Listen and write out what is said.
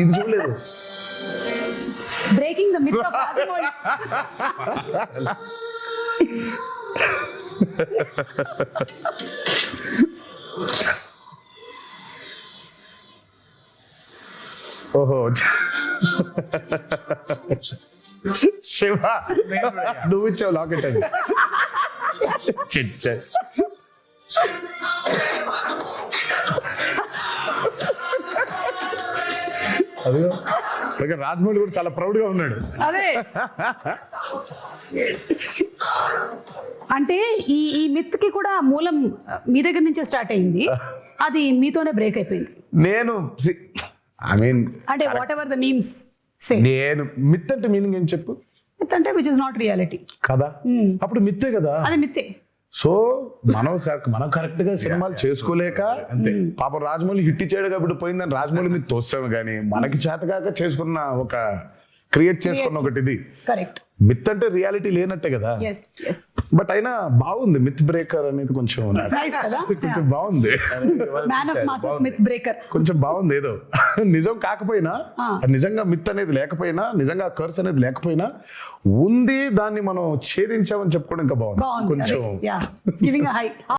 ఇది చూడలేదు. Breaking the myth of Rajamouli. ఓహో శివ నువ్వు ఇచ్చావు లాకెట్ అది. అదిగో రాజమౌళి కూడా చాలా ప్రౌడ్ గా ఉన్నాడు. అదే అంటే ఈ మిత్ కి కూడా మూలం మీ దగ్గర నుంచే స్టార్ట్ అయింది, అది మీతోనే బ్రేక్ అయిపోయింది. నేను ఐ మీన్ అంటే వాట్ ఎవర్ ద మీమ్స్ సే, నేను మిత్ అంటే మీనింగ్ ఏం చెప్పు. మిత్ అంటే విచ్ ఇస్ నాట్ రియాలిటీ కదా, అప్పుడు మిత్తే కదా. అది మిత్తే. సో మనం కరెక్ట్ గా సినిమాలు చేసుకోలేక పాపం రాజమౌళి హిట్ ఇచ్చాడు కాబట్టి పోయిందని రాజమౌళి మీద తోస్తాము, కానీ మనకి చేతకాక చేసుకున్న ఒక క్రియేట్ చేసుకున్న ఒకటి ఇది. కరెక్ట్. మిత్ అంటే రియాలిటీ లేనట్టే కదా. బట్ అయినా బాగుంది మిత్ బ్రేకర్ అనేది, కొంచెం కొంచెం బాగుంది. కొంచెం బాగుంది. ఏదో నిజం కాకపోయినా, నిజంగా మిత్ అనేది లేకపోయినా, నిజంగా కర్స్ అనేది లేకపోయినా ఉంది, దాన్ని మనం ఛేదించామని చెప్పుకోవడం ఇంకా బాగుంది కొంచెం.